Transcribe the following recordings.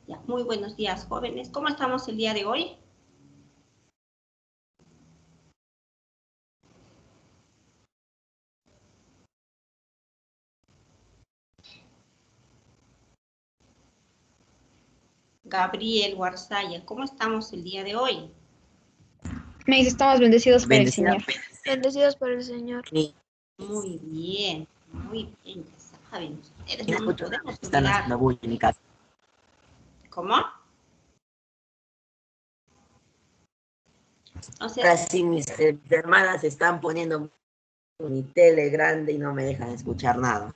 Ya, muy buenos días, jóvenes. ¿Cómo estamos el día de hoy? Gabriel Warzaya, ¿cómo estamos el día de hoy? Me dice, estamos bendecidos por el Bendecida. Señor. Bendecidos por el Señor. Sí, Muy bien, ya saben ustedes, me no nos escucho. podemos Están olvidar. haciendo bulla en mi casa. ¿Cómo? Entonces, Casi mis hermanas están poniendo mi tele grande y no me dejan escuchar nada.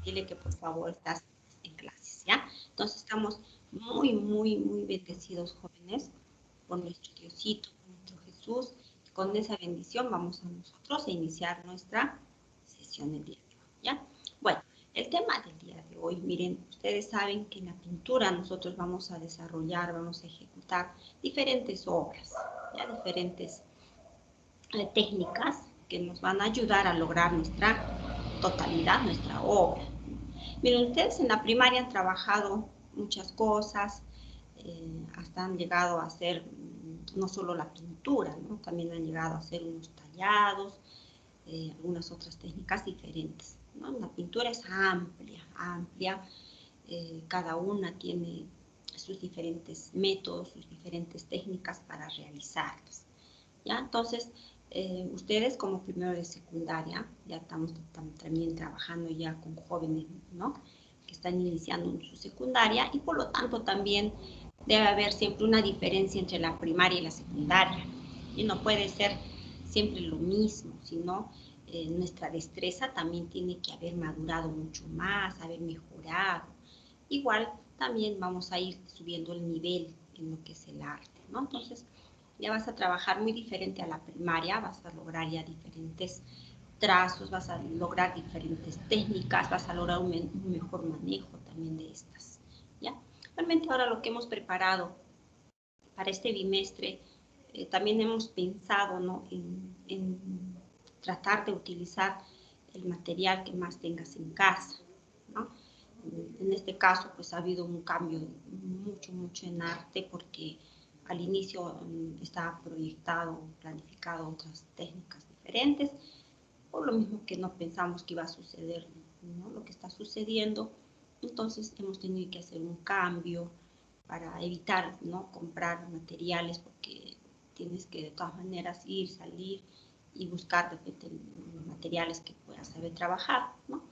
dile que por favor estás en clases, ¿ya? Entonces estamos muy bendecidos, jóvenes, por nuestro Diosito, por nuestro Jesús. Con esa bendición vamos a nosotros a iniciar nuestra sesión del día de hoy, ¿ya? Bueno, el tema del día de hoy, miren, ustedes saben que en la pintura nosotros vamos a desarrollar, vamos a ejecutar diferentes obras, ¿ya? Diferentes técnicas que nos van a ayudar a lograr nuestra totalidad, nuestra obra. Miren, ustedes en la primaria han trabajado muchas cosas, hasta han llegado a hacer no solo la pintura, ¿no? También han llegado a hacer unos tallados, algunas otras técnicas diferentes, ¿no? La pintura es amplia, cada una tiene sus diferentes métodos, sus diferentes técnicas para realizarlas, ¿ya? Entonces, ustedes como primero de secundaria, ya estamos también trabajando ya con jóvenes, ¿no? Que están iniciando su secundaria y por lo tanto también debe haber siempre una diferencia entre la primaria y la secundaria. Y no puede ser siempre lo mismo, sino nuestra destreza también tiene que haber madurado mucho más, haber mejorado. Igual también vamos a ir subiendo el nivel en lo que es el arte, ¿no? Entonces, ya vas a trabajar muy diferente a la primaria, vas a lograr ya diferentes trazos, vas a lograr diferentes técnicas, vas a lograr un mejor manejo también de estas, ¿ya? Realmente ahora lo que hemos preparado para este bimestre, también hemos pensado, ¿no? en tratar de utilizar el material que más tengas en casa, ¿no? En este caso, pues ha habido un cambio mucho en arte porque al inicio estaba proyectado, planificado otras técnicas diferentes, por lo mismo que no pensamos que iba a suceder, ¿no? Lo que está sucediendo. Entonces hemos tenido que hacer un cambio para evitar, ¿no? Comprar materiales porque tienes que de todas maneras ir, salir y buscar de repente materiales que puedas saber trabajar, ¿no?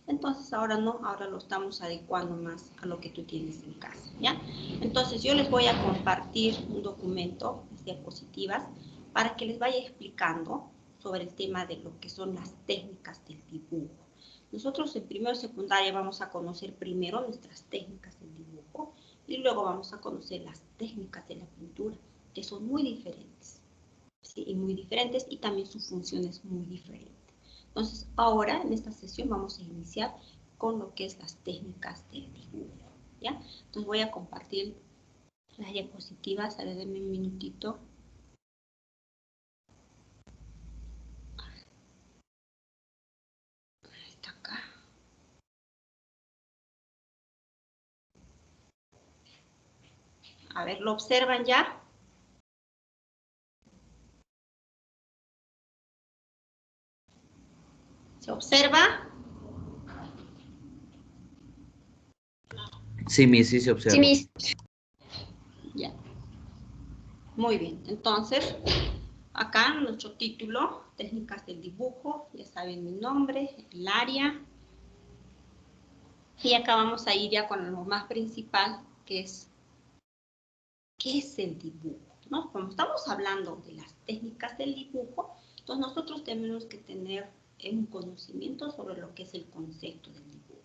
Entonces ahora no, ahora lo estamos adecuando más a lo que tú tienes en casa, ¿ya? Entonces yo les voy a compartir un documento, diapositivas, para que les vaya explicando sobre el tema de lo que son las técnicas del dibujo. Nosotros en primero secundaria vamos a conocer primero nuestras técnicas del dibujo y luego vamos a conocer las técnicas de la pintura, que son muy diferentes, ¿sí? Y muy diferentes y también su función es muy diferente. Entonces, ahora en esta sesión vamos a iniciar con lo que es las técnicas del dibujo, ¿ya? Entonces voy a compartir las diapositivas, a ver, denme un minutito. Está acá. A ver, ¿lo observan ya? ¿Se observa? Sí, Miss, sí se observa. Sí, Miss. Ya. Muy bien, entonces, acá nuestro título, técnicas del dibujo, ya saben mi nombre, el área. Y acá vamos a ir ya con lo más principal, que es, ¿qué es el dibujo? ¿No? Como estamos hablando de las técnicas del dibujo, entonces nosotros tenemos que tener un conocimiento sobre lo que es el concepto del dibujo,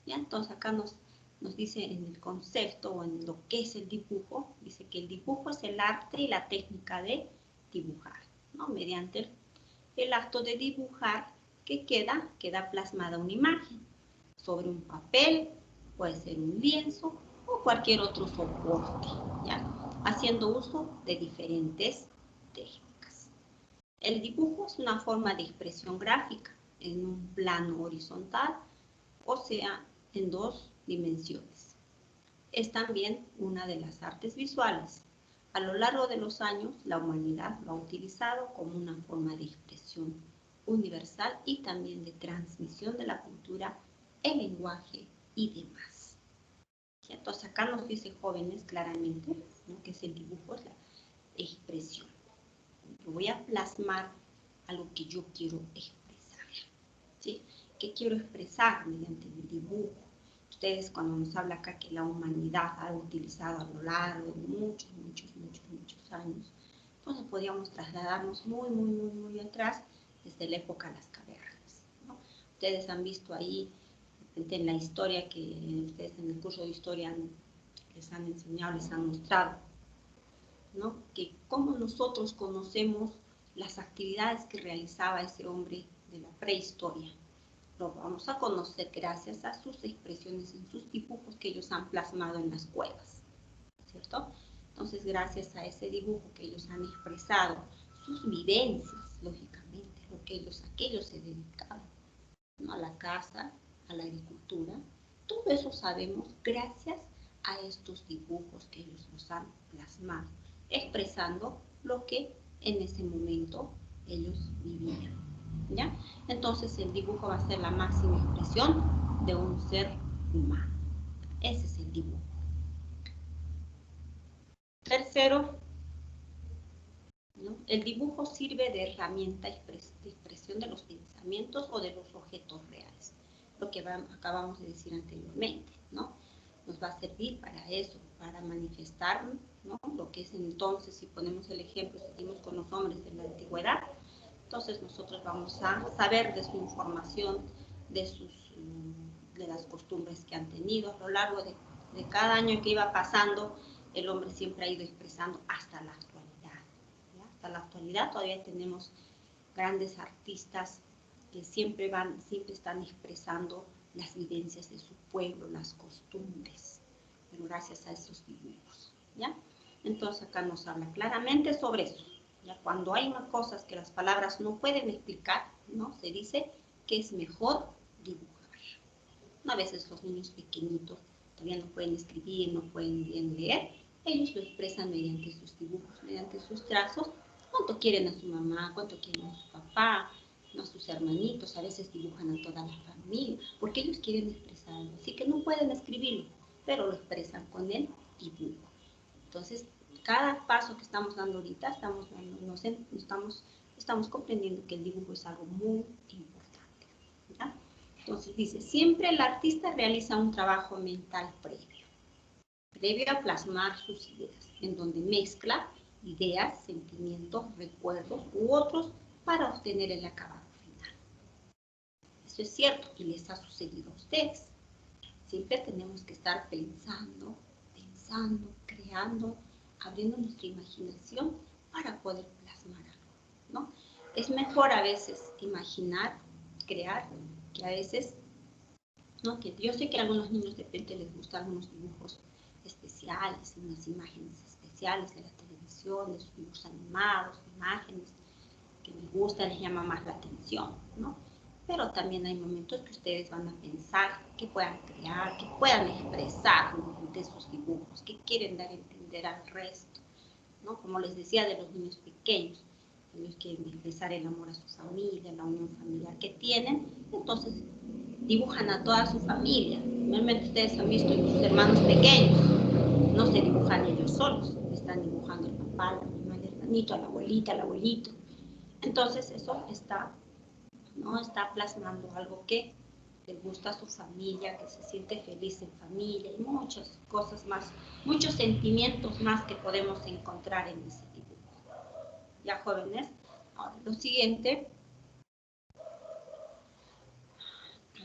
¿ya? Entonces acá nos dice en el concepto o en lo que es el dibujo, dice que el dibujo es el arte y la técnica de dibujar, ¿no? Mediante el acto de dibujar, que queda plasmada una imagen sobre un papel, puede ser un lienzo o cualquier otro soporte, ¿ya? Haciendo uso de diferentes técnicas. El dibujo es una forma de expresión gráfica en un plano horizontal, o sea, en dos dimensiones. es también una de las artes visuales. A lo largo de los años, la humanidad lo ha utilizado como una forma de expresión universal y también de transmisión de la cultura, el lenguaje y demás. Entonces acá nos dice jóvenes claramente, ¿no?, que es el dibujo, es la expresión. Yo voy a plasmar algo que yo quiero expresar, ¿sí? ¿Qué quiero expresar mediante el dibujo? Ustedes, cuando nos habla acá que la humanidad ha utilizado a lo largo de muchos años, entonces podríamos trasladarnos muy atrás, desde la época de las cavernas, ¿no? Ustedes han visto ahí, en la historia que ustedes en el curso de historia les han enseñado, les han mostrado, ¿no?, que cómo nosotros conocemos las actividades que realizaba ese hombre de la prehistoria. Lo vamos a conocer gracias a sus expresiones en sus dibujos que ellos han plasmado en las cuevas, ¿cierto? Entonces, gracias a ese dibujo que ellos han expresado, sus vivencias, lógicamente, lo que ellos se dedicaban, ¿no?, a la caza, a la agricultura, todo eso sabemos gracias a estos dibujos que ellos nos han plasmado, expresando lo que en ese momento ellos vivían, ¿ya? Entonces el dibujo va a ser la máxima expresión de un ser humano. Ese es el dibujo. Tercero, ¿no?, el dibujo sirve de herramienta de expresión de los pensamientos o de los objetos reales. Lo que acabamos de decir anteriormente, ¿no? Nos va a servir para eso, para manifestar, ¿no?, lo que es entonces, si ponemos el ejemplo, seguimos con los hombres de la antigüedad, entonces nosotros vamos a saber de su información, de las costumbres que han tenido a lo largo de cada año que iba pasando. El hombre siempre ha ido expresando hasta la actualidad, ¿ya? Hasta la actualidad todavía tenemos grandes artistas que siempre están expresando las vivencias de su pueblo, las costumbres, pero gracias a esos dibujos, ¿ya? Entonces acá nos habla claramente sobre eso. ¿Ya? Cuando hay cosas que las palabras no pueden explicar, ¿no?, se dice que es mejor dibujar. A veces los niños pequeñitos todavía no pueden escribir, no pueden bien leer, ellos lo expresan mediante sus dibujos, mediante sus trazos, cuánto quieren a su mamá, cuánto quieren a su papá, ¿no?, a sus hermanitos, a veces dibujan a toda la familia, porque ellos quieren expresarlo, así que no pueden escribirlo, pero lo expresan con el dibujo. Entonces, cada paso que estamos dando ahorita, estamos comprendiendo que el dibujo es algo muy importante, ¿ya? Entonces dice, siempre el artista realiza un trabajo mental previo a plasmar sus ideas, en donde mezcla ideas, sentimientos, recuerdos u otros para obtener el acabado final. Eso es cierto y les ha sucedido a ustedes. Siempre tenemos que estar pensando, creando, abriendo nuestra imaginación para poder plasmar algo, ¿no? Es mejor a veces imaginar, crear, que a veces, ¿no?, que yo sé que a algunos niños de repente les gustan algunos dibujos especiales, unas imágenes especiales de la televisión, de sus dibujos animados, imágenes que les gustan, les llama más la atención, ¿no? Pero también hay momentos que ustedes van a pensar, que puedan crear, que puedan expresar, ¿no?, de sus dibujos, que quieren dar a entender al resto, ¿no? Como les decía de los niños pequeños, ellos quieren expresar el amor a su familia, la unión familiar que tienen, entonces dibujan a toda su familia. Normalmente ustedes han visto sus hermanos pequeños, no se dibujan ellos solos, están dibujando el papá, la mamá, el hermanito, a la abuelita, al abuelito. Entonces eso está plasmando algo que le gusta a su familia, que se siente feliz en familia, y muchas cosas más, muchos sentimientos más que podemos encontrar en ese dibujo. ¿Ya, jóvenes? Ahora, lo siguiente,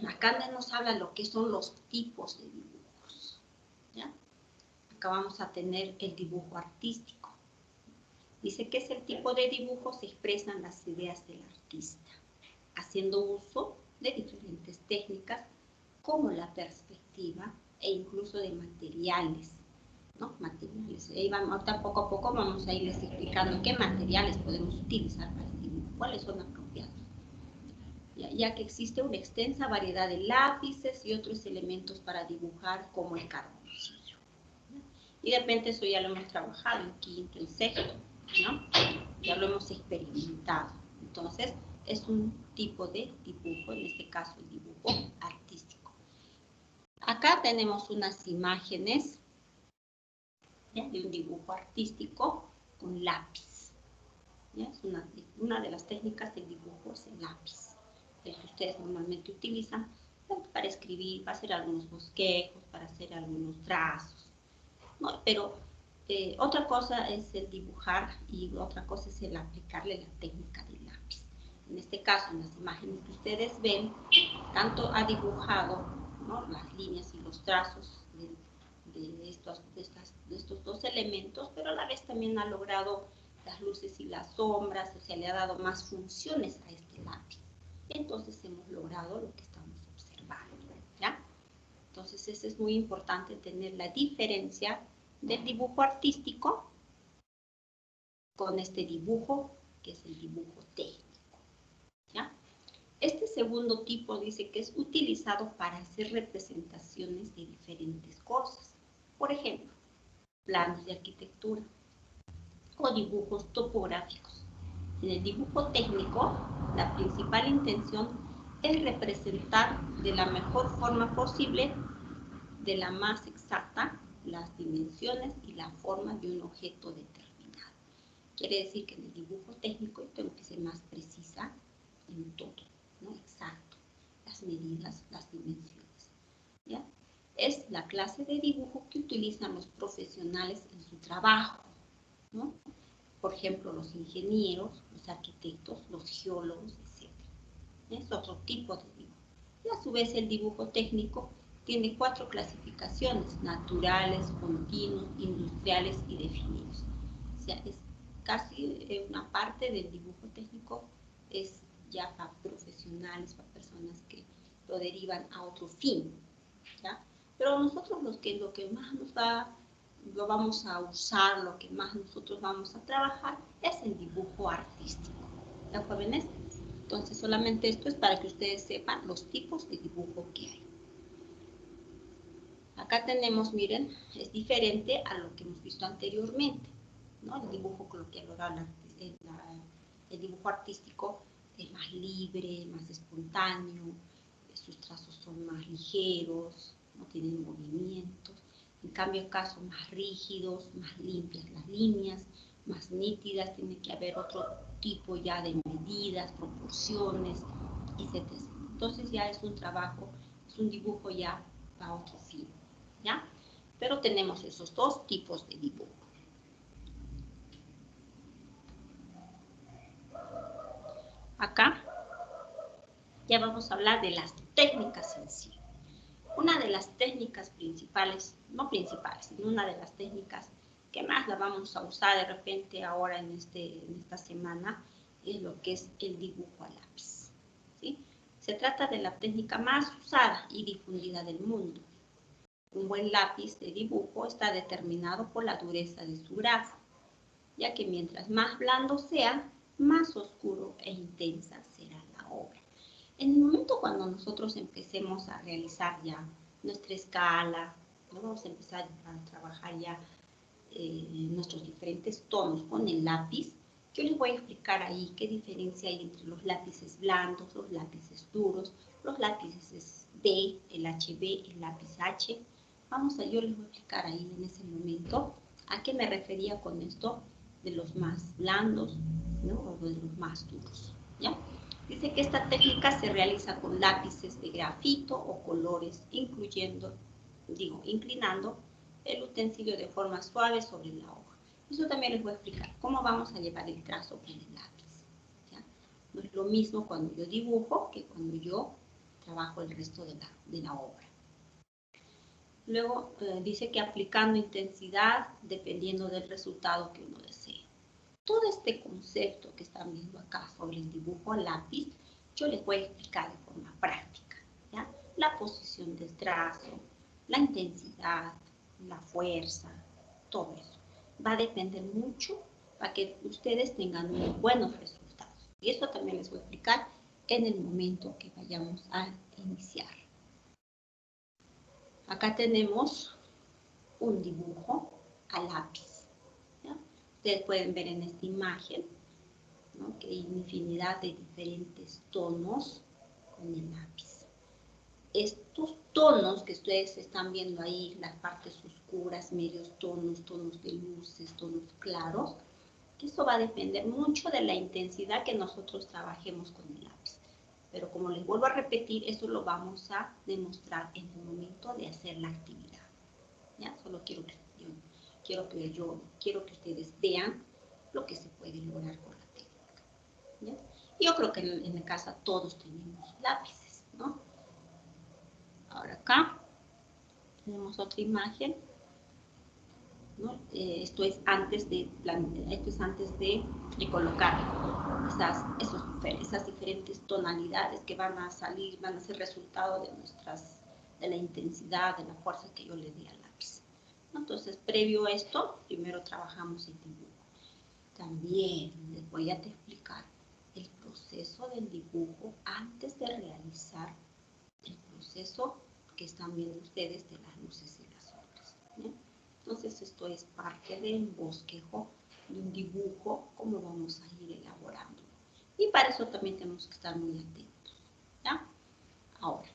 acá nos habla lo que son los tipos de dibujos, ¿ya? Acá vamos a tener el dibujo artístico. Dice que es el tipo de dibujo se expresan las ideas del artista, haciendo uso de diferentes técnicas como la perspectiva e incluso de materiales, ¿no? Materiales. Ahorita poco a poco vamos a irles explicando qué materiales podemos utilizar para el dibujo, cuáles son apropiados. Ya que existe una extensa variedad de lápices y otros elementos para dibujar como el carboncillo. Y de repente eso ya lo hemos trabajado en quinto, en sexto, ¿no? Ya lo hemos experimentado. Entonces, es un tipo de dibujo, en este caso el dibujo artístico. Acá tenemos unas imágenes, ¿ya?, de un dibujo artístico con lápiz. ¿Ya? Es una de las técnicas del dibujo, es el lápiz, el que ustedes normalmente utilizan para escribir, para hacer algunos bosquejos, para hacer algunos trazos, ¿no? Pero otra cosa es el dibujar y otra cosa es el aplicarle la técnica del lápiz. En este caso, en las imágenes que ustedes ven, tanto ha dibujado, ¿no?, las líneas y los trazos de estos dos elementos, pero a la vez también ha logrado las luces y las sombras, o sea, le ha dado más funciones a este lápiz. Entonces hemos logrado lo que estamos observando, ¿ya? Entonces eso es muy importante, tener la diferencia del dibujo artístico con este dibujo que es el dibujo técnico, ¿ya? Este segundo tipo dice que es utilizado para hacer representaciones de diferentes cosas. Por ejemplo, planos de arquitectura o dibujos topográficos. En el dibujo técnico, la principal intención es representar de la mejor forma posible, de la más exacta, las dimensiones y la forma de un objeto determinado. Quiere decir que en el dibujo técnico yo tengo que ser más precisa en todo, ¿no? Exacto, las medidas, las dimensiones, ¿ya? Es la clase de dibujo que utilizan los profesionales en su trabajo, ¿no? Por ejemplo, los ingenieros, los arquitectos, los geólogos, etc. Es otro tipo de dibujo. Y a su vez el dibujo técnico tiene 4 clasificaciones: naturales, continuos, industriales y definidos. O sea, es casi una parte del dibujo técnico es ya para profesionales, para personas que lo derivan a otro fin, ¿ya? Pero nosotros lo que más nos va, lo vamos a usar, lo que más nosotros vamos a trabajar es el dibujo artístico, ¿ya, jóvenes? Entonces solamente esto es para que ustedes sepan los tipos de dibujo que hay. Acá tenemos, miren, es diferente a lo que hemos visto anteriormente, ¿no? El dibujo coloquial oral, el dibujo artístico es más libre, más espontáneo, sus trazos son más ligeros, no tienen movimientos. En cambio acá son más rígidos, más limpias las líneas, más nítidas, tiene que haber otro tipo ya de medidas, proporciones, etc. Entonces ya es un trabajo, es un dibujo ya para otro fin, ¿ya? Pero tenemos esos dos tipos de dibujo. Acá ya vamos a hablar de las técnicas en sí. Una de las técnicas principales, no principales, sino una de las técnicas que más la vamos a usar de repente ahora en esta semana, es lo que es el dibujo a lápiz, ¿sí? Se trata de la técnica más usada y difundida del mundo. Un buen lápiz de dibujo está determinado por la dureza de su grafo, ya que mientras más blando sea, más oscuro e intensa será la obra. En el momento cuando nosotros empecemos a realizar ya nuestra escala, ¿no? Vamos a empezar a trabajar ya nuestros diferentes tonos con el lápiz, yo les voy a explicar ahí qué diferencia hay entre los lápices blandos, los lápices duros, los lápices D, el HB, el lápiz H. Yo les voy a explicar ahí en ese momento a qué me refería con esto de los más blandos, ¿no? O de los más duros, ¿ya? Dice que esta técnica se realiza con lápices de grafito o colores, inclinando el utensilio de forma suave sobre la hoja. Eso también les voy a explicar cómo vamos a llevar el trazo con el lápiz, ¿ya? No es lo mismo cuando yo dibujo que cuando yo trabajo el resto de la obra. Luego dice que aplicando intensidad dependiendo del resultado que uno desee. Todo este concepto que están viendo acá sobre el dibujo a lápiz, yo les voy a explicar de forma práctica, ¿ya? La posición del trazo, la intensidad, la fuerza, todo eso. Va a depender mucho para que ustedes tengan unos buenos resultados. Y eso también les voy a explicar en el momento que vayamos a iniciar. Acá tenemos un dibujo, a lápiz. ¿Ya? Ustedes pueden ver en esta imagen, ¿no?, que hay infinidad de diferentes tonos con el lápiz. Estos tonos que ustedes están viendo ahí, las partes oscuras, medios tonos, tonos de luces, tonos claros, eso va a depender mucho de la intensidad que nosotros trabajemos con el lápiz. Pero como les vuelvo a repetir, eso lo vamos a demostrar en el momento de hacer la actividad. ¿Ya? Solo quiero que ustedes vean lo que se puede lograr con la técnica. ¿Ya? Yo creo que en la casa todos tenemos lápices, ¿no? Ahora acá tenemos otra imagen, ¿no? Esto es antes de colocar esas diferentes tonalidades que van a salir, van a ser resultado de la intensidad, de la fuerza que yo le di al lápiz. Entonces, previo a esto, primero trabajamos el dibujo. También les voy a explicar el proceso del dibujo antes de realizar el proceso que están viendo ustedes de las luces y las sombras. ¿Ya? Entonces, esto es parte del bosquejo de un dibujo, cómo vamos a ir elaborando. Y para eso también tenemos que estar muy atentos. ¿Ya? Ahora,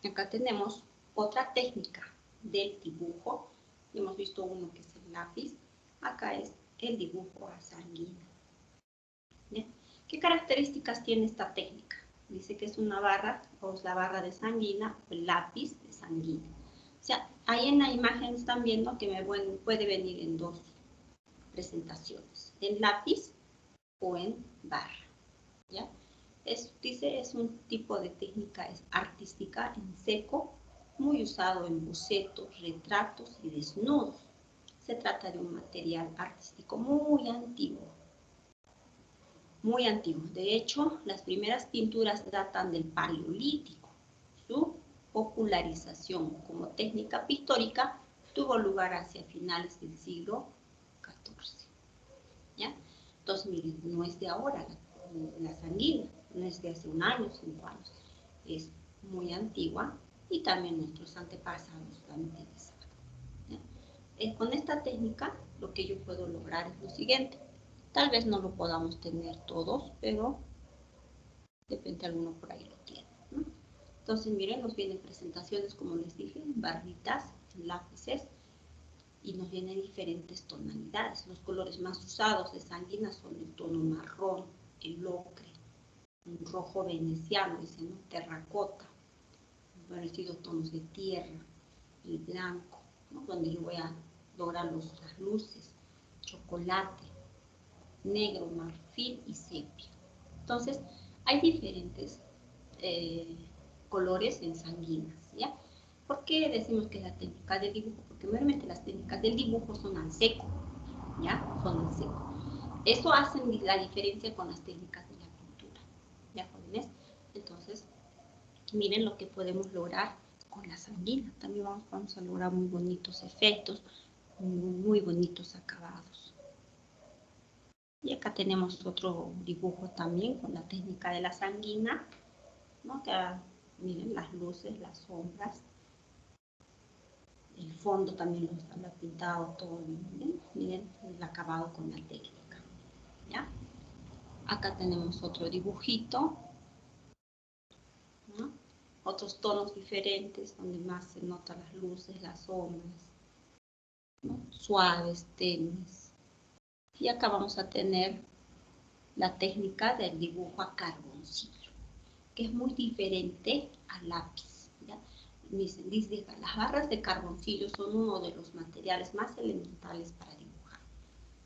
acá tenemos otra técnica del dibujo. Hemos visto uno que es el lápiz. Acá es el dibujo a sanguina. ¿Ya? ¿Qué características tiene esta técnica? Dice que es una barra, o es la barra de sanguina, o el lápiz de sanguina. O sea, ahí en la imagen están viendo que puede venir en dos presentaciones, en lápiz o en barra. ¿Ya? Dice, es un tipo de técnica artística en seco, muy usado en bocetos, retratos y desnudos. Se trata de un material artístico muy antiguo. Muy antiguo. De hecho, las primeras pinturas datan del Paleolítico. Su popularización como técnica pictórica tuvo lugar hacia finales del siglo XIV. ¿Ya? Entonces, miren, no es de ahora la sanguina, no es de hace un año, 5 años. Es muy antigua y también nuestros antepasados la utilizaban. Con esta técnica, lo que yo puedo lograr es lo siguiente. Tal vez no lo podamos tener todos, pero de repente alguno por ahí lo tiene, ¿no? Entonces, miren, nos vienen presentaciones, como les dije, barritas, lápices, y nos vienen diferentes tonalidades. Los colores más usados de sanguina son el tono marrón, el ocre, un rojo veneciano, dicen, ¿no?, terracota, parecidos tonos de tierra, el blanco, ¿no?, donde yo voy a lograr las luces, chocolate, negro, marfil y sepia. Entonces, hay diferentes colores en sanguinas, ¿ya? ¿Por qué decimos que es la técnica del dibujo? Porque normalmente las técnicas del dibujo son al seco, ¿ya? Son al seco. Eso hace la diferencia con las técnicas de la pintura, ¿ya, jóvenes? Entonces, miren lo que podemos lograr con la sanguina. También vamos a lograr muy bonitos efectos, muy bonitos acabados. Y acá tenemos otro dibujo también con la técnica de la sanguina, ¿no? Que, miren las luces, las sombras, el fondo también lo ha pintado todo bien. Miren el acabado con la técnica, ¿ya? Acá tenemos otro dibujito, ¿no? Otros tonos diferentes donde más se notan las luces, las sombras, ¿no? Suaves, tenues. Y acá vamos a tener la técnica del dibujo a carboncillo, que es muy diferente al lápiz, ¿ya? Dice, las barras de carboncillo son uno de los materiales más elementales para dibujar,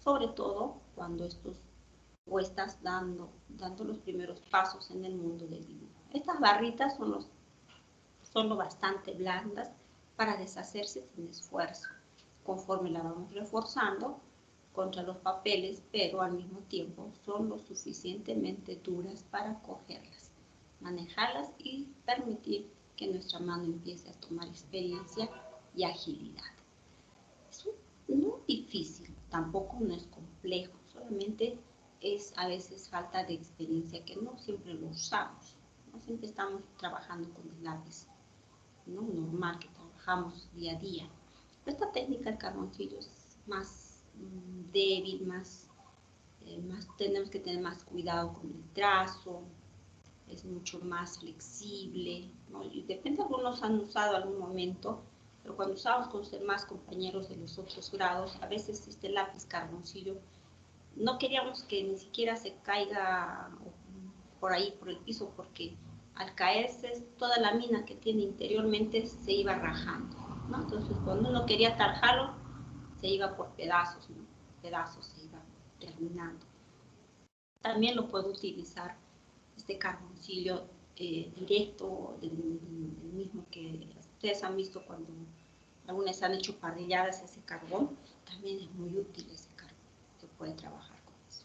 sobre todo cuando estás dando los primeros pasos en el mundo del dibujo. Estas barritas son lo bastante blandas para deshacerse sin esfuerzo, conforme la vamos reforzando contra los papeles, pero al mismo tiempo son lo suficientemente duras para cogerlas, manejarlas y permitir que nuestra mano empiece a tomar experiencia y agilidad. Es no difícil, tampoco no es complejo, solamente es a veces falta de experiencia que no siempre lo usamos, no siempre estamos trabajando con el lápiz, ¿no?, normal que trabajamos día a día. Esta técnica del carboncillo es más débil, tenemos que tener más cuidado con el trazo, es mucho más flexible, ¿no? Y depende, algunos han usado algún momento, pero cuando usamos con ser más compañeros de los otros grados, a veces este lápiz carboncillo, no queríamos que ni siquiera se caiga por ahí, por el piso, porque al caerse toda la mina que tiene interiormente se iba rajando, ¿no? Entonces cuando uno quería tarjarlo, se iba por pedazos, ¿no? Pedazos se iba terminando. También lo puedo utilizar este carboncillo directo, del mismo que ustedes han visto cuando algunas han hecho parrilladas, ese carbón, también es muy útil ese carbón, se puede trabajar con eso.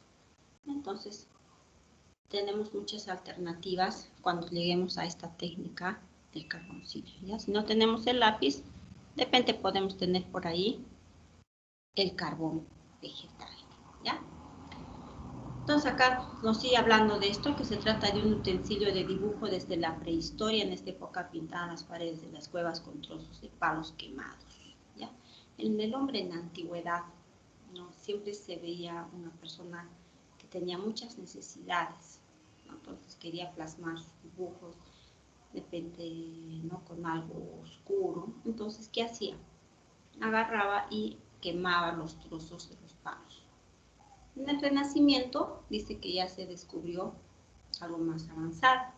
Entonces, tenemos muchas alternativas cuando lleguemos a esta técnica del carboncillo, ¿ya? Si no tenemos el lápiz, de repente podemos tener por ahí el carbón vegetal, ¿ya? Entonces acá nos sigue hablando de esto, que se trata de un utensilio de dibujo desde la prehistoria. En esta época pintaban las paredes de las cuevas con trozos de palos quemados, ¿ya? En el hombre en la antigüedad, ¿no? Siempre se veía una persona que tenía muchas necesidades, ¿no? Entonces quería plasmar sus dibujos, depende, ¿no? Con algo oscuro. Entonces, ¿qué hacía? Agarraba y quemaba los trozos de los palos. En el Renacimiento dice que ya se descubrió algo más avanzado.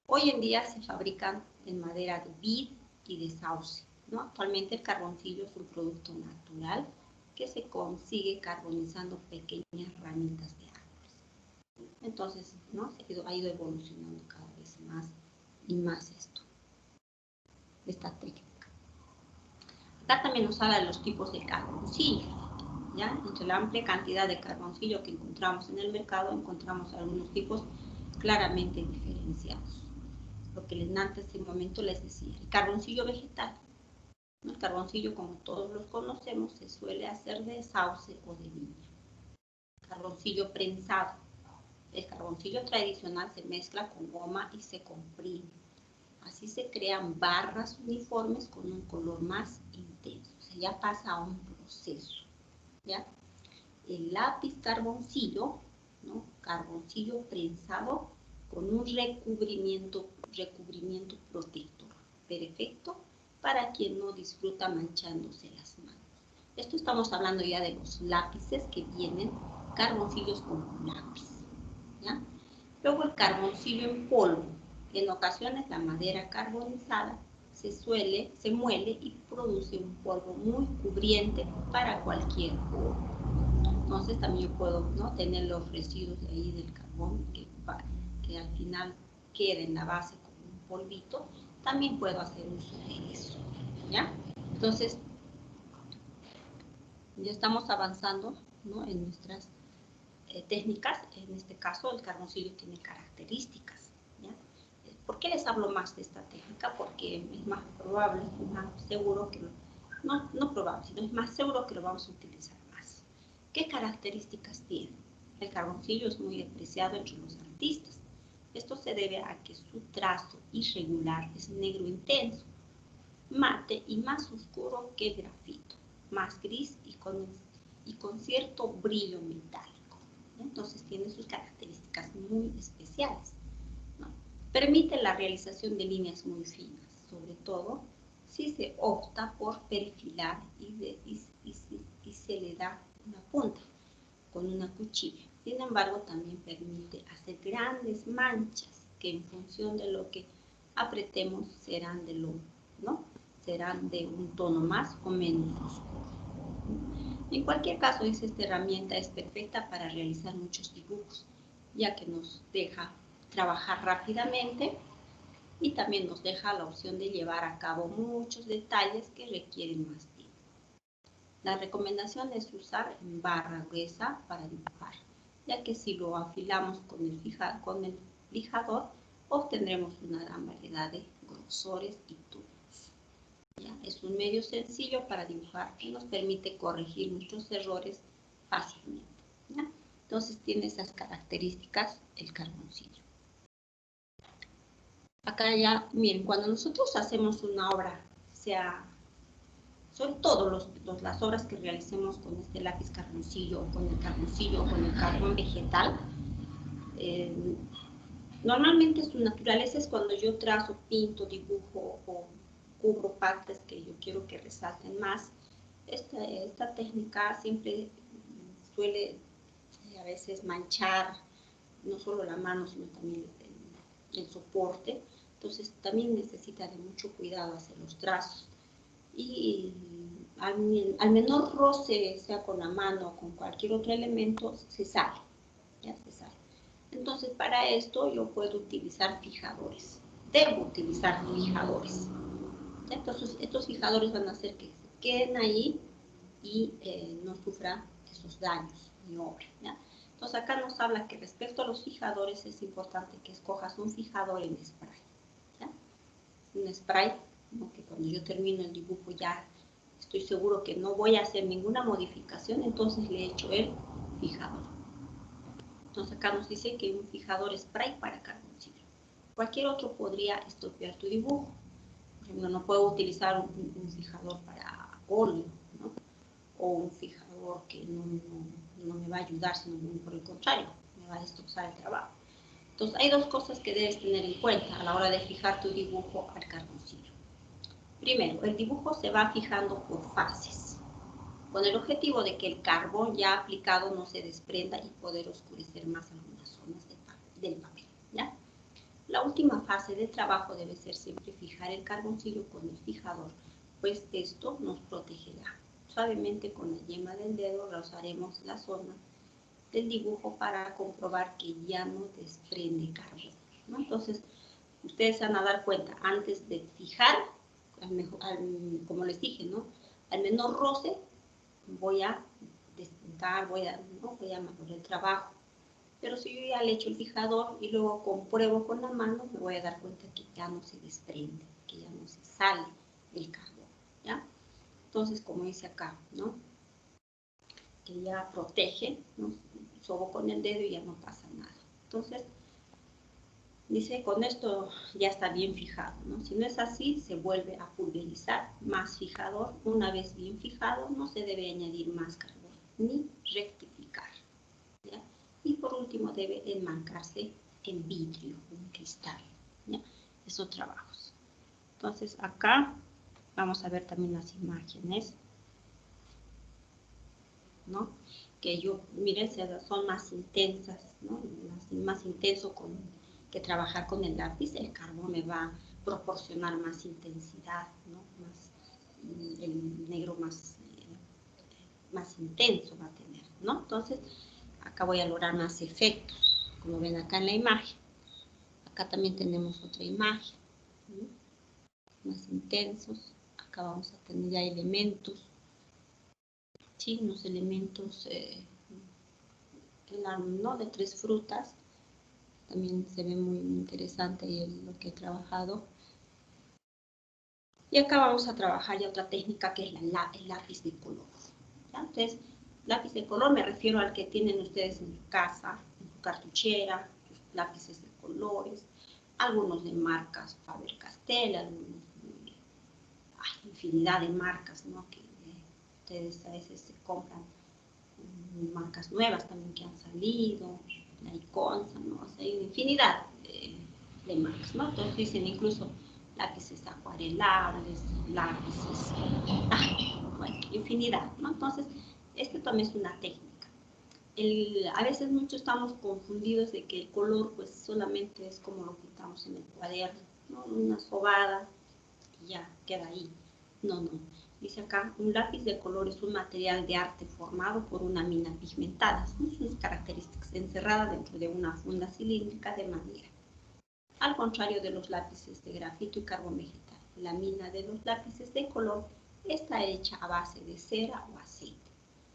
Hoy en día se fabrican en madera de vid y de sauce, ¿no? Actualmente el carboncillo es un producto natural que se consigue carbonizando pequeñas ramitas de árboles. Entonces, ¿no? Ha ido evolucionando cada vez más y más esta técnica. Acá también nos habla de los tipos de carboncillo, ¿ya? Entre la amplia cantidad de carboncillo que encontramos en el mercado, encontramos algunos tipos claramente diferenciados. Lo que antes en ese momento les decía, el carboncillo vegetal. El carboncillo, como todos los conocemos, se suele hacer de sauce o de viña. Carboncillo prensado. El carboncillo tradicional se mezcla con goma y se comprime. Así se crean barras uniformes con un color más intenso. O sea, ya pasa a un proceso, ¿ya? El lápiz carboncillo, ¿no? Carboncillo prensado con un recubrimiento protector, perfecto para quien no disfruta manchándose las manos. Esto estamos hablando ya de los lápices que vienen carboncillos como lápiz, ¿ya? Luego el carboncillo en polvo. En ocasiones la madera carbonizada se muele y produce un polvo muy cubriente para cualquier horno. Entonces también yo puedo, ¿no? Tener los residuos de ahí del carbón que al final quede en la base como un polvito. También puedo hacer uso de eso, ¿ya? Entonces, ya estamos avanzando, ¿no? En nuestras técnicas. En este caso, el carboncillo tiene características, ¿ya? ¿Por qué les hablo más de esta técnica? Porque es más probable, es más seguro que no probable, sino es más seguro que lo vamos a utilizar más. ¿Qué características tiene? El carboncillo es muy apreciado entre los artistas. Esto se debe a que su trazo irregular es negro intenso, mate y más oscuro que el grafito, más gris y con cierto brillo metálico. Entonces tiene sus características muy especiales, ¿no? Permite la realización de líneas muy finas, sobre todo si se opta por perfilar y se le da una punta con una cuchilla. Sin embargo, también permite hacer grandes manchas que en función de lo que apretemos serán serán de un tono más o menos oscuro. En cualquier caso, esta herramienta es perfecta para realizar muchos dibujos, ya que nos deja trabajar rápidamente y también nos deja la opción de llevar a cabo muchos detalles que requieren más tiempo. La recomendación es usar barra gruesa para dibujar, ya que si lo afilamos con el lijador, obtendremos una gran variedad de grosores y tonos. ¿Ya? Es un medio sencillo para dibujar que nos permite corregir nuestros errores fácilmente, ¿ya? Entonces tiene esas características el carboncillo. Acá ya, miren, cuando nosotros hacemos una obra, sea sobre todo las obras que realicemos con este lápiz carboncillo, o con el carboncillo, o con el carbón vegetal, normalmente su naturaleza es cuando yo trazo, pinto, dibujo o cubro partes que yo quiero que resalten más. Esta técnica siempre suele a veces manchar no solo la mano, sino también el soporte. Entonces también necesita de mucho cuidado hacer los trazos. Y al menor roce, sea con la mano o con cualquier otro elemento, se sale. ¿Ya? Se sale. Entonces, para esto yo puedo utilizar fijadores. Debo utilizar fijadores. ¿Ya? Entonces, estos fijadores van a hacer que se queden ahí y no sufra esos daños mi obra. ¿Ya? Entonces, acá nos habla que respecto a los fijadores es importante que escojas un fijador en spray. ¿Ya? Un spray, ¿no? Que cuando yo termino el dibujo ya estoy seguro que no voy a hacer ninguna modificación, entonces le echo el fijador. Entonces acá nos dice que un fijador spray para carboncillo. Cualquier otro podría estropear tu dibujo. Por ejemplo, no puedo utilizar un fijador para óleo, ¿no? O un fijador que no me va a ayudar, sino por el contrario, me va a destrozar el trabajo. Entonces hay dos cosas que debes tener en cuenta a la hora de fijar tu dibujo al carboncillo. Primero, el dibujo se va fijando por fases, con el objetivo de que el carbón ya aplicado no se desprenda y poder oscurecer más algunas zonas del papel, ¿ya? La última fase del trabajo debe ser siempre fijar el carboncillo con el fijador, pues esto nos protegerá. Suavemente con la yema del dedo rozaremos la zona del dibujo para comprobar que ya no desprende carbón, ¿no? Entonces, ustedes van a dar cuenta, antes de fijar, como les dije, ¿no? Al menor roce, voy a despuntar, voy a mejorar el trabajo. Pero si yo ya le echo el fijador y luego compruebo con la mano, me voy a dar cuenta que ya no se desprende, que ya no se sale el carbón, ¿ya? Entonces, como dice acá, ¿no? Que ya protege, ¿no? Sobo con el dedo y ya no pasa nada. Entonces, dice, con esto ya está bien fijado, ¿no? Si no es así, se vuelve a pulverizar más fijador. Una vez bien fijado, no se debe añadir más carbón, ni rectificar, ¿ya? Y por último, debe enmarcarse en vidrio, en cristal, ¿ya? Esos trabajos. Entonces, acá vamos a ver también las imágenes, ¿no? Que miren, son más intensas, ¿no? Más intenso que trabajar con el lápiz. El carbón me va a proporcionar más intensidad, ¿no? El negro más intenso va a tener, ¿no? Entonces, acá voy a lograr más efectos, como ven acá en la imagen. Acá también tenemos otra imagen, ¿no? Más intensos. Acá vamos a tener ya elementos, ¿sí? Unos elementos ¿no? de 3 frutas. También se ve muy interesante lo que he trabajado. Y acá vamos a trabajar ya otra técnica que es el lápiz de color, ¿ya? Entonces, lápiz de color me refiero al que tienen ustedes en su casa, en su cartuchera, sus lápices de colores, algunos de marcas Faber-Castell, algunos hay infinidad de marcas, ¿no? Que ustedes a veces se compran marcas nuevas también que han salido, la Iconza, ¿no? O sea, hay una infinidad de marcas, ¿no? Entonces dicen incluso lápices acuarelables, lápices, bueno, infinidad, ¿no? Entonces, esto también es una técnica. A veces muchos estamos confundidos de que el color pues solamente es como lo pintamos en el cuaderno, ¿no? Una sobada y ya queda ahí. No, no. Dice acá, un lápiz de color es un material de arte formado por una mina pigmentada. Son sus características, encerrada dentro de una funda cilíndrica de madera. Al contrario de los lápices de grafito y carbón vegetal, la mina de los lápices de color está hecha a base de cera o aceite,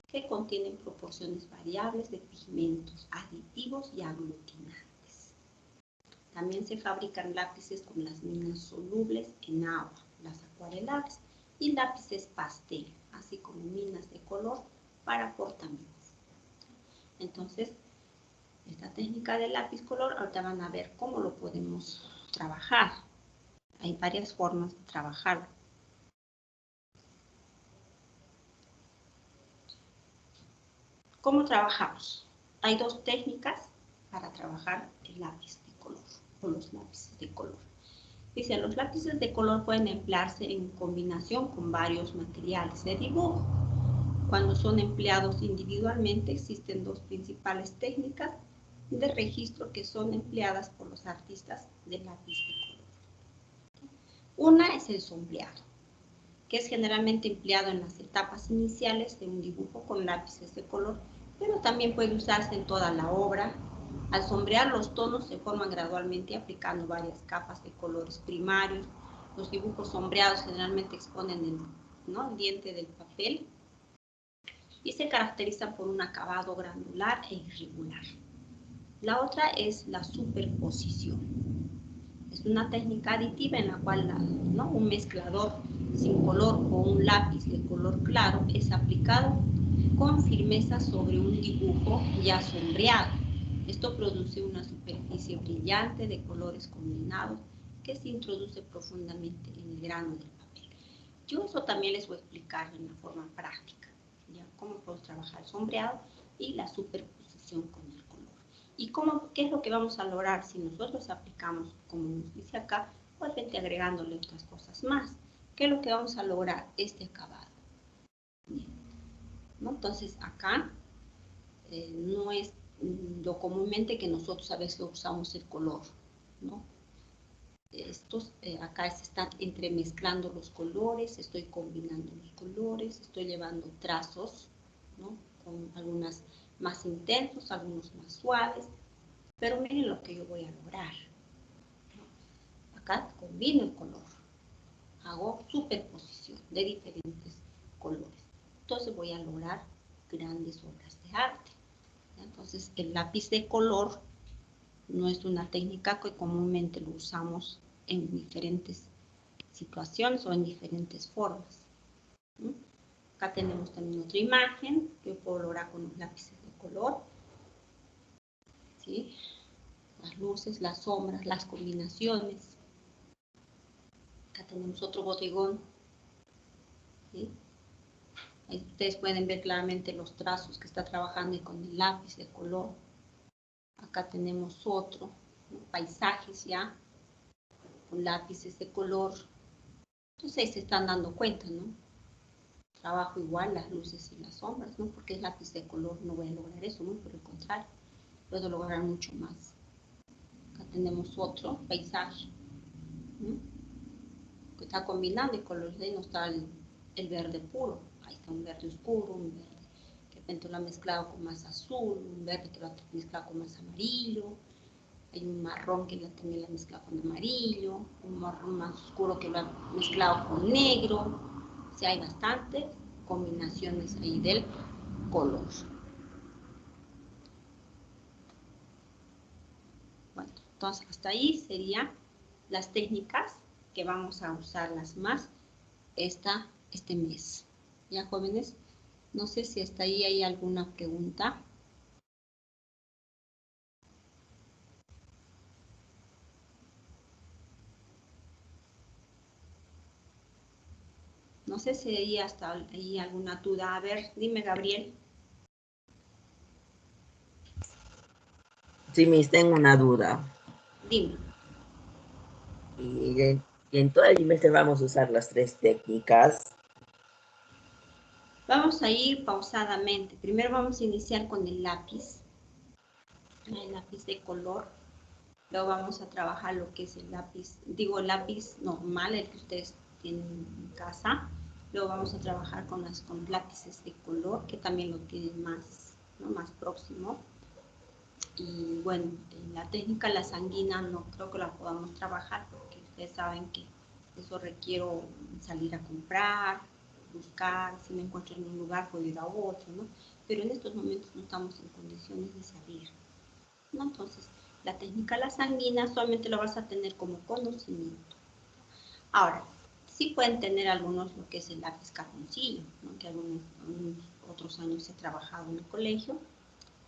que contienen proporciones variables de pigmentos, aditivos y aglutinantes. También se fabrican lápices con las minas solubles en agua, las acuarelables, y lápices pastel, así como minas de color para portaminas. Entonces, esta técnica del lápiz color, ahorita van a ver cómo lo podemos trabajar. Hay varias formas de trabajarlo. ¿Cómo trabajamos? Hay dos técnicas para trabajar el lápiz de color o los lápices de color. Dice, los lápices de color pueden emplearse en combinación con varios materiales de dibujo. Cuando son empleados individualmente, existen dos principales técnicas de registro que son empleadas por los artistas de lápiz de color. Una es el sombreado, que es generalmente empleado en las etapas iniciales de un dibujo con lápices de color, pero también puede usarse en toda la obra. Al sombrear, los tonos se forman gradualmente aplicando varias capas de colores primarios. Los dibujos sombreados generalmente exponen el diente del papel y se caracterizan por un acabado granular e irregular. La otra es la superposición. Es una técnica aditiva en la cual un mezclador sin color o un lápiz de color claro es aplicado con firmeza sobre un dibujo ya sombreado. Esto produce una superficie brillante de colores combinados que se introduce profundamente en el grano del papel. Yo eso también les voy a explicar en la forma práctica, ¿ya? Cómo podemos trabajar el sombreado y la superposición con el color. ¿Y qué es lo que vamos a lograr si nosotros aplicamos, como nos dice acá, obviamente agregándole otras cosas más? ¿Qué es lo que vamos a lograr? Este acabado. Bien, ¿no? Entonces acá no es lo comúnmente que nosotros a veces usamos el color, ¿no? Acá se están entremezclando los colores, estoy combinando los colores, estoy llevando trazos, ¿no? Con algunas más intensos, algunos más suaves, pero miren lo que yo voy a lograr, ¿no? Acá combino el color, hago superposición de diferentes colores, entonces voy a lograr grandes obras de arte. Entonces el lápiz de color no es una técnica que comúnmente lo usamos en diferentes situaciones o en diferentes formas. Acá tenemos también otra imagen que puedo lograr con los lápices de color. ¿Sí? Las luces, las sombras, las combinaciones. Acá tenemos otro bodegón. ¿Sí? Ahí ustedes pueden ver claramente los trazos que está trabajando con el lápiz de color. Acá tenemos otro, ¿no? Paisajes ya, con lápices de color. Entonces ahí se están dando cuenta, ¿no? Trabajo igual las luces y las sombras, ¿no? Porque el lápiz de color no voy a lograr eso, ¿no? Por el contrario, puedo lograr mucho más. Acá tenemos otro paisaje, ¿no? Que está combinando el color, ahí no está el verde puro, ahí está un verde oscuro, un verde que de repente lo ha mezclado con más azul, un verde que lo ha mezclado con más amarillo, hay un marrón que también lo ha mezclado con amarillo, un marrón más oscuro que lo ha mezclado con negro. O sea, hay bastantes combinaciones ahí del color. Bueno, entonces hasta ahí serían las técnicas que vamos a usarlas más este mes. ¿Ya, jóvenes? No sé si hasta ahí hay alguna pregunta. No sé si hay hasta ahí alguna duda. A ver, dime, Gabriel. Sí, Miss, tengo una duda. Dime. Y en todo el trimestre vamos a usar las tres técnicas. Vamos a ir pausadamente. Primero vamos a iniciar con el lápiz de color. Luego vamos a trabajar lo que es el lápiz, el lápiz normal, el que ustedes tienen en casa. Luego vamos a trabajar con los lápices de color, que también lo tienen más, ¿no? Más próximo. Y bueno, la técnica la sanguina no creo que la podamos trabajar porque ustedes saben que eso requiero salir a comprar, buscar, si me encuentro en un lugar puedo ir a otro, ¿no? Pero en estos momentos no estamos en condiciones de salir, ¿no? Entonces, la técnica la sanguina solamente lo vas a tener como conocimiento. Ahora, sí pueden tener algunos lo que es el lápiz carboncillo, ¿no? Que algunos otros años he trabajado en el colegio,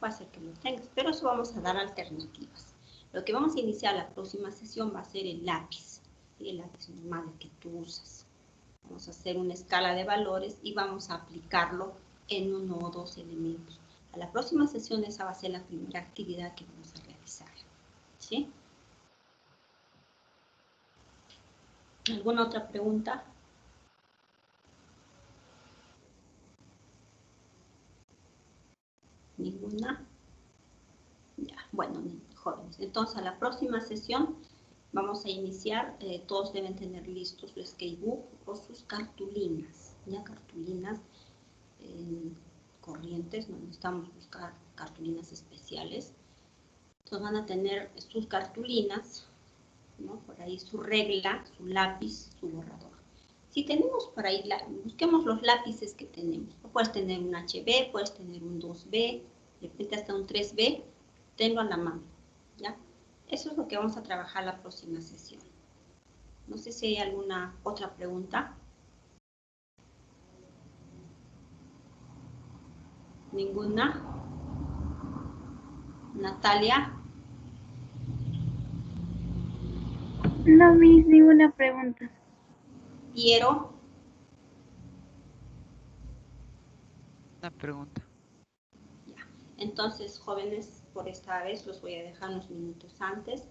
puede ser que lo tengas, pero eso vamos a dar alternativas. Lo que vamos a iniciar la próxima sesión va a ser el lápiz, ¿sí? El lápiz normal que tú usas. Vamos a hacer una escala de valores y vamos a aplicarlo en uno o dos elementos. A la próxima sesión esa va a ser la primera actividad que vamos a realizar. ¿Sí? ¿Alguna otra pregunta? ¿Ninguna? Ya, bueno, jóvenes. Entonces, a la próxima sesión vamos a iniciar. Todos deben tener listos su sketchbook o sus cartulinas. Ya, cartulinas corrientes. No necesitamos buscar cartulinas especiales. Entonces, van a tener sus cartulinas, ¿no? Por ahí su regla, su lápiz, su borrador. Si tenemos por ahí, busquemos los lápices que tenemos. Puedes tener un HB, puedes tener un 2B, de repente hasta un 3B, tenlo a la mano, ¿ya? Eso es lo que vamos a trabajar la próxima sesión. No sé si hay alguna otra pregunta. ¿Ninguna? ¿Natalia? No, Miss, ninguna pregunta. ¿Piero? Una pregunta. Ya. Entonces, jóvenes, por esta vez los voy a dejar unos minutos antes.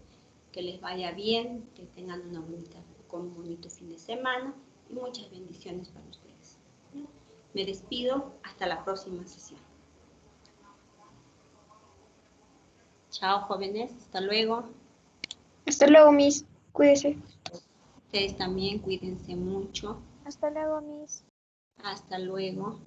Que les vaya bien, que tengan un bonito fin de semana y muchas bendiciones para ustedes. Me despido, hasta la próxima sesión. Chao, jóvenes, hasta luego. Hasta luego, Miss. Cuídese. Ustedes también, cuídense mucho. Hasta luego, Miss. Hasta luego.